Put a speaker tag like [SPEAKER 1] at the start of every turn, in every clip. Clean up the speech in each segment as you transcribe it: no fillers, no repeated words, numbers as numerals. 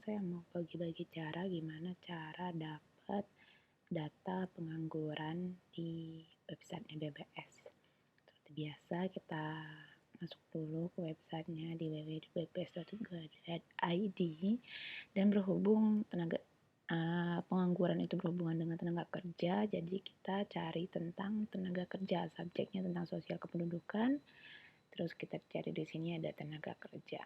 [SPEAKER 1] saya mau bagi-bagi cara gimana cara dapat data pengangguran di website BPS. Seperti biasa kita masuk dulu ke websitenya di www.bps.go.id, dan berhubung pengangguran itu berhubungan dengan tenaga kerja, jadi kita cari tentang tenaga kerja, subjeknya tentang sosial kependudukan, terus kita cari di sini ada tenaga kerja.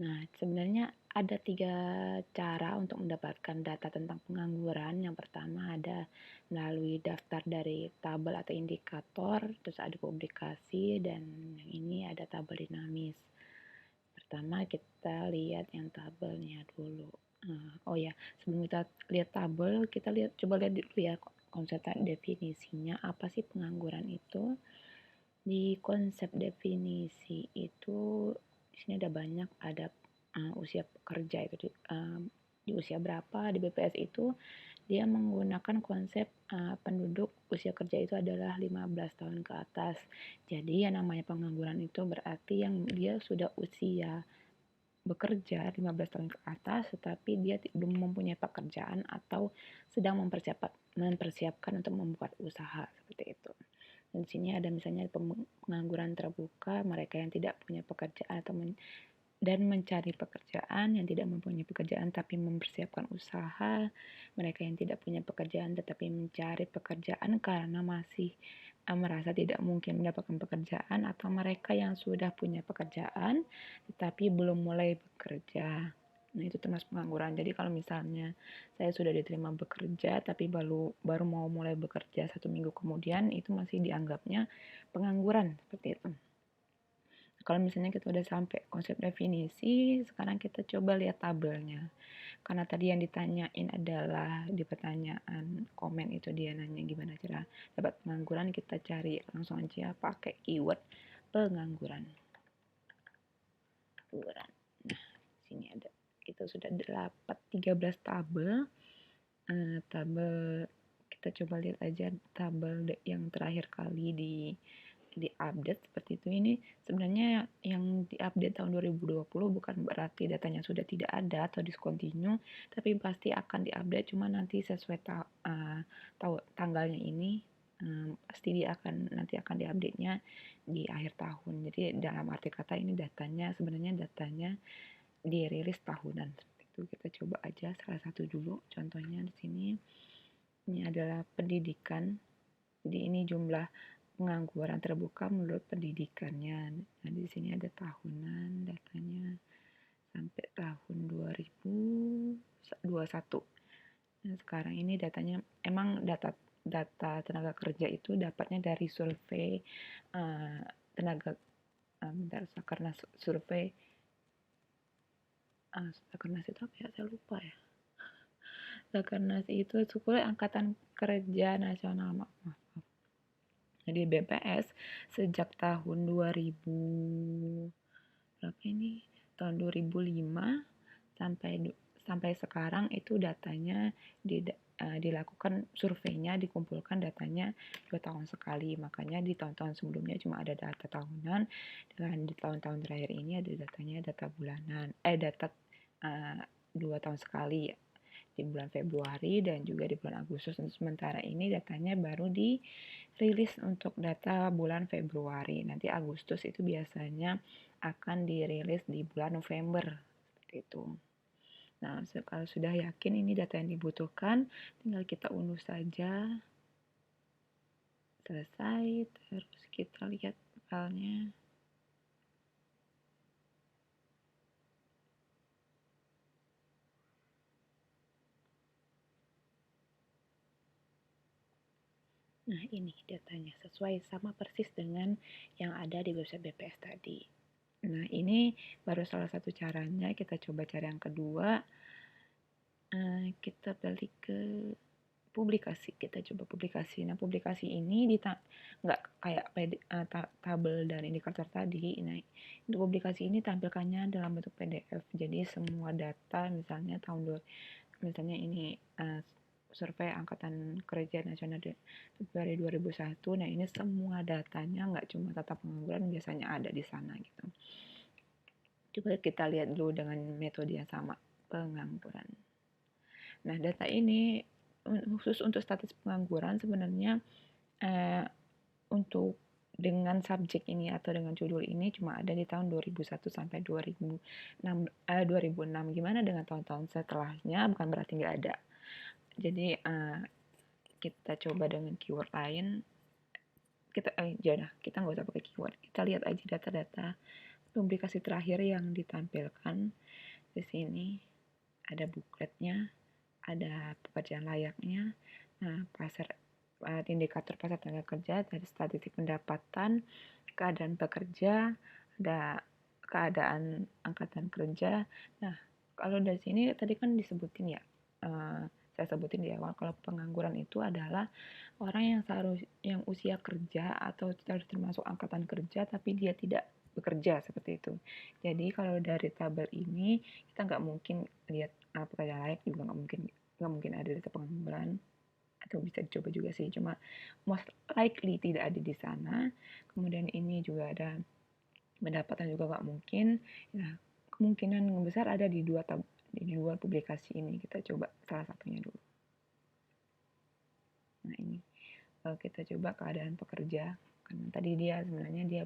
[SPEAKER 1] Nah, sebenarnya ada 3 cara untuk mendapatkan data tentang pengangguran. Yang pertama ada melalui daftar dari tabel atau indikator, terus ada publikasi, dan yang ini ada tabel dinamis. Pertama kita lihat yang tabelnya dulu. Oh ya, sebelum kita lihat tabel, kita coba lihat dulu ya konsep definisinya. Apa sih pengangguran itu? Di konsep definisi itu di sini ada banyak, ada usia pekerja itu di usia berapa. Di BPS itu dia menggunakan konsep penduduk usia kerja itu adalah 15 tahun ke atas. Jadi yang namanya pengangguran itu berarti yang dia sudah usia bekerja 15 tahun ke atas tetapi dia belum mempunyai pekerjaan atau sedang mempersiapkan untuk membuat usaha, seperti itu. Dan di sini ada misalnya pengangguran terbuka, mereka yang tidak punya pekerjaan atau dan mencari pekerjaan, yang tidak mempunyai pekerjaan tapi mempersiapkan usaha, mereka yang tidak punya pekerjaan tetapi mencari pekerjaan karena masih merasa tidak mungkin mendapatkan pekerjaan, atau mereka yang sudah punya pekerjaan tetapi belum mulai bekerja. Nah, itu termasuk pengangguran. Jadi kalau misalnya saya sudah diterima bekerja tapi baru mau mulai bekerja 1 minggu kemudian, itu masih dianggapnya pengangguran, seperti itu. Kalau misalnya kita udah sampai konsep definisi, sekarang kita coba lihat tabelnya. Karena tadi yang ditanyain adalah di pertanyaan komen itu dia nanya gimana cara dapat pengangguran, kita cari langsung aja pakai keyword pengangguran. Nah, sini ada, kita sudah dapat 13 tabel. Tabel kita coba lihat aja tabel yang terakhir kali di update seperti itu. Ini sebenarnya yang di update tahun 2020 bukan berarti datanya sudah tidak ada atau discontinue, tapi pasti akan diupdate, cuma nanti sesuai tanggalnya ini pasti nanti akan diupdate-nya di akhir tahun. Jadi dalam arti kata ini sebenarnya datanya dirilis tahunan, seperti itu. Kita coba aja salah satu dulu. Contohnya di sini ini adalah pendidikan. Jadi ini jumlah pengangguran terbuka menurut pendidikannya. Nah, di sini ada tahunan datanya sampai tahun 2021. Nah, sekarang ini datanya emang data tenaga kerja itu dapatnya dari survei tenaga karena survei Sakernas itu apa ya? Saya lupa ya. Sakernas itu Suku Angkatan Kerja Nasional, maaf. Jadi BPS sejak tahun 2000 berapa ini? Tahun 2005 sampai sekarang itu datanya dilakukan surveinya, dikumpulkan datanya 2 tahun sekali. Makanya di tahun-tahun sebelumnya cuma ada data tahunan, dan di tahun-tahun terakhir ini ada datanya data bulanan. Data 2 tahun sekali di bulan Februari dan juga di bulan Agustus. Untuk sementara ini datanya baru dirilis untuk data bulan Februari. Nanti Agustus itu biasanya akan dirilis di bulan November, seperti itu. Nah, kalau sudah yakin ini data yang dibutuhkan, tinggal kita unduh saja. Selesai, terus kita lihat filenya. Nah, ini datanya sesuai sama persis dengan yang ada di website BPS tadi. Nah, ini baru salah satu caranya. Kita coba cara yang kedua. Kita balik ke publikasi. Kita coba publikasi. Nah, publikasi ini nggak kayak tabel dan indikator tadi. Nah, untuk publikasi ini tampilkannya dalam bentuk PDF. Jadi semua data, misalnya misalnya ini survei Angkatan Kerja Nasional Februari 2001. Nah, ini semua datanya, nggak cuma data pengangguran, biasanya ada di sana gitu. Coba kita lihat dulu dengan metode yang sama, pengangguran. Nah, data ini khusus untuk status pengangguran sebenarnya untuk dengan subjek ini atau dengan judul ini cuma ada di tahun 2001 sampai 2006. Gimana dengan tahun-tahun setelahnya? Bukan berarti nggak ada. Jadi kita coba dengan keyword lain. Kita nggak usah pakai keyword. Kita lihat aja data-data publikasi terakhir yang ditampilkan di sini. Ada bukletnya, ada pekerjaan layaknya. Nah, indikator pasar tenaga kerja, dari statistik pendapatan, keadaan pekerja, ada keadaan angkatan kerja. Nah, kalau dari sini tadi kan disebutin ya, saya sebutin di awal kalau pengangguran itu adalah orang yang usia kerja atau harus termasuk angkatan kerja tapi dia tidak bekerja seperti itu. Jadi kalau dari tabel ini kita nggak mungkin lihat pekerja layak, juga nggak mungkin ada data pengangguran, atau bisa dicoba juga sih, cuma most likely tidak ada di sana. Kemudian ini juga ada pendapatan, juga nggak mungkin. Nah, kemungkinan yang besar ada di dua publikasi ini. Kita coba salah satunya dulu. Nah, ini kita coba keadaan pekerja, karena tadi sebenarnya dia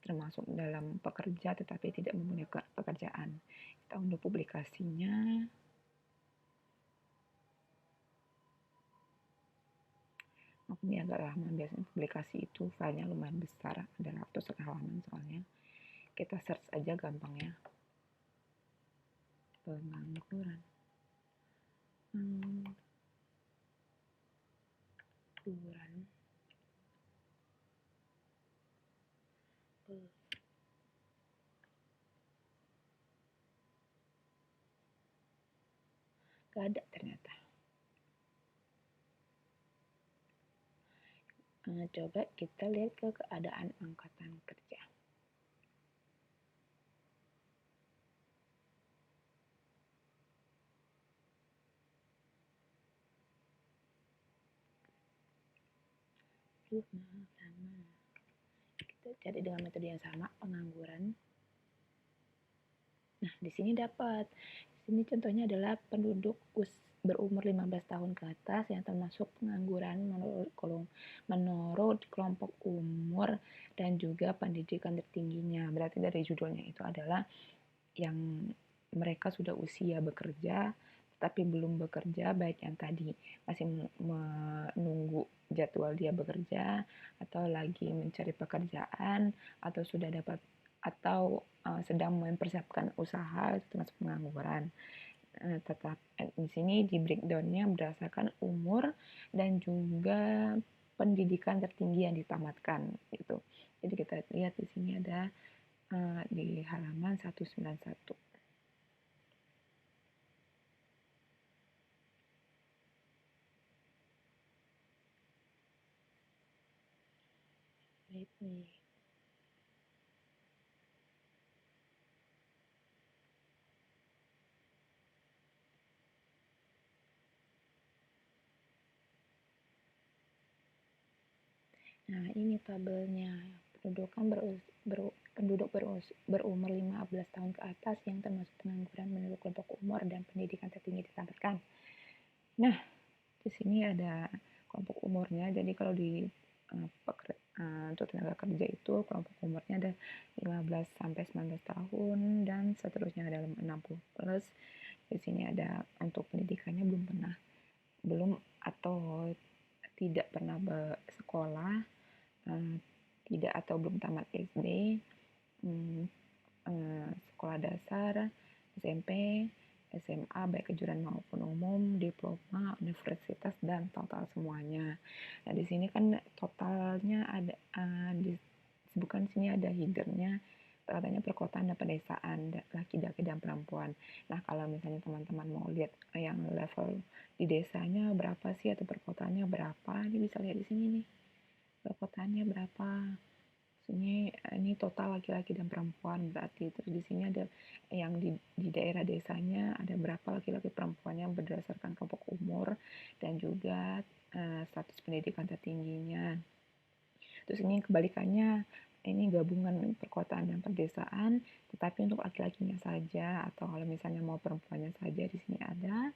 [SPEAKER 1] termasuk dalam pekerja tetapi tidak mempunyai pekerjaan. Kita unduh publikasinya. Ini agak lama, biasanya publikasi itu filenya lumayan besar, ada ratusan halaman soalnya. Kita search aja gampang ya, pengangguran gak ada ternyata. Coba kita lihat ke keadaan angkatan kerja. Kita cari dengan metode yang sama, pengangguran. Nah, di sini dapat. Di sini contohnya adalah penduduk berumur 15 tahun ke atas yang termasuk pengangguran menurut kelompok umur dan juga pendidikan tertingginya. Berarti dari judulnya itu adalah yang mereka sudah usia bekerja tapi belum bekerja, baik yang tadi masih menunggu jadwal dia bekerja, atau lagi mencari pekerjaan, atau sudah dapat, atau sedang mempersiapkan usaha, itu termasuk pengangguran. Tetap di sini di breakdownnya berdasarkan umur dan juga pendidikan tertinggi yang ditamatkan gitu. Jadi kita lihat di sini ada di halaman 191. Baik nih. Nah, ini tabelnya. Penduduk berumur 15 tahun ke atas yang termasuk pengangguran menurut kelompok umur dan pendidikan tertinggi ditampilkan. Nah, di sini ada kelompok umurnya. Jadi kalau untuk tenaga kerja itu kelompok umurnya ada 15 sampai 19 tahun dan seterusnya dalam 60 plus. Di sini ada untuk pendidikannya belum atau tidak pernah bersekolah, tidak atau belum tamat SD, sekolah dasar, SMP, SMA, baik kejuruan maupun umum, diploma, universitas, dan total semuanya. Nah, di sini kan totalnya ada disebutkan sini ada hiddennya, katanya perkotaan dan pedesaan, laki-laki dan perempuan. Nah, kalau misalnya teman-teman mau lihat yang level di desanya berapa sih atau perkotaannya berapa, ini bisa lihat di sini nih. Perkotaannya berapa? Ini total laki-laki dan perempuan, berarti terus di sini ada yang di daerah desanya ada berapa laki-laki perempuannya berdasarkan kelompok umur dan juga status pendidikan tertingginya. Terus ini kebalikannya, ini gabungan perkotaan dan pedesaan, tetapi untuk laki-lakinya saja, atau kalau misalnya mau perempuannya saja di sini ada.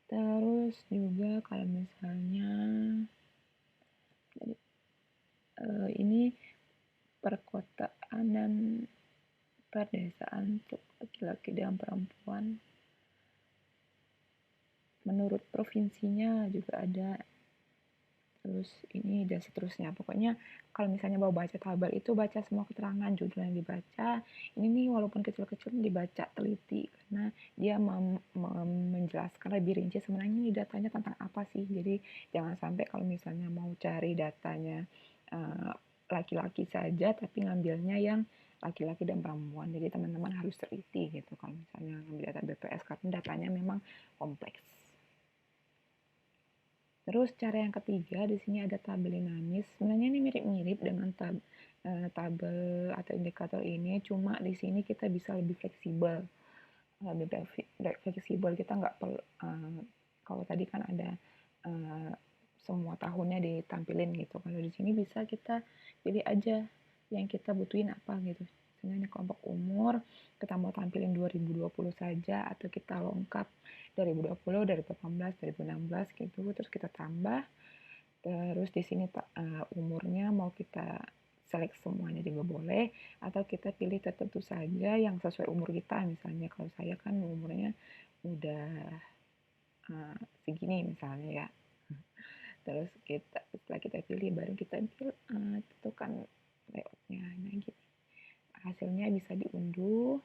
[SPEAKER 1] Terus juga kalau misalnya ini perkotaan dan pedesaan untuk laki-laki dan perempuan. Menurut provinsinya juga ada. Terus ini dan seterusnya. Pokoknya kalau misalnya mau baca tabel itu baca semua keterangan, judul yang dibaca. Ini nih walaupun kecil-kecil dibaca teliti karena dia menjelaskan lebih rinci sebenarnya ini datanya tentang apa sih. Jadi jangan sampai kalau misalnya mau cari datanya laki-laki saja tapi ngambilnya yang laki-laki dan perempuan. Jadi teman-teman harus teliti gitu kalau misalnya ngambil data BPS karena datanya memang kompleks. Terus cara yang ketiga di sini ada tabel dinamis. Sebenarnya ini mirip-mirip dengan tabel atau indikator ini, cuma di sini kita bisa lebih fleksibel. Lebih fleksibel kita nggak perlu kalau tadi kan ada semua tahunnya ditampilin gitu. Kalau di sini bisa kita pilih aja yang kita butuhin apa gitu. Misalnya ini kelompok umur, kita mau tampilin 2020 saja atau kita lengkap 2020, 2018, 2016 gitu. Terus kita tambah. Terus di sini umurnya mau kita select semuanya juga boleh atau kita pilih tertentu saja yang sesuai umur kita. Misalnya kalau saya kan umurnya udah segini misalnya ya. Terus setelah kita pilih baru kita tentukan layoutnya. Nah gitu. Hasilnya bisa diunduh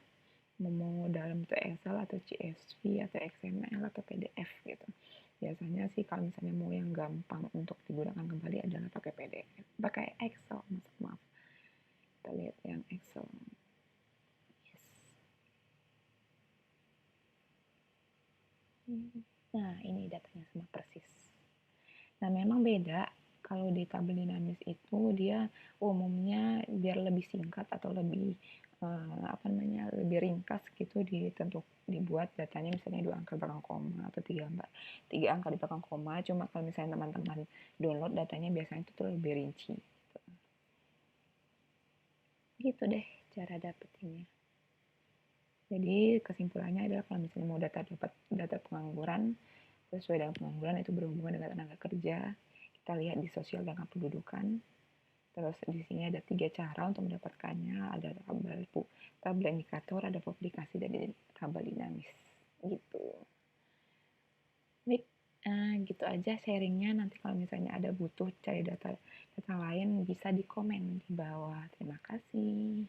[SPEAKER 1] mau dalam bentuk Excel atau CSV atau XML atau PDF gitu. Biasanya sih kalau misalnya mau yang gampang untuk digunakan kembali adalah pakai PDF, pakai Excel, maaf. Kita lihat yang Excel. Yes. Nah, ini datanya sama persis. Nah, memang beda kalau di tabel dinamis itu dia umumnya biar lebih singkat atau lebih lebih ringkas gitu dibuat datanya misalnya 2 angka di belakang koma atau 3 angka di belakang koma. Cuma kalau misalnya teman-teman download datanya biasanya itu tuh lebih rinci gitu deh cara dapetinnya. Jadi kesimpulannya adalah kalau misalnya mau dapat data pengangguran sesuai dengan pengangguran itu berhubungan dengan tenaga kerja, kita lihat di sosial dan kependudukan. Terus di sini ada 3 cara untuk mendapatkannya, ada tabel indikator, ada publikasi, dan tabel dinamis. Gitu. Baik, gitu aja sharingnya. Nanti kalau misalnya ada butuh cari data lain bisa di komen di bawah. Terima kasih.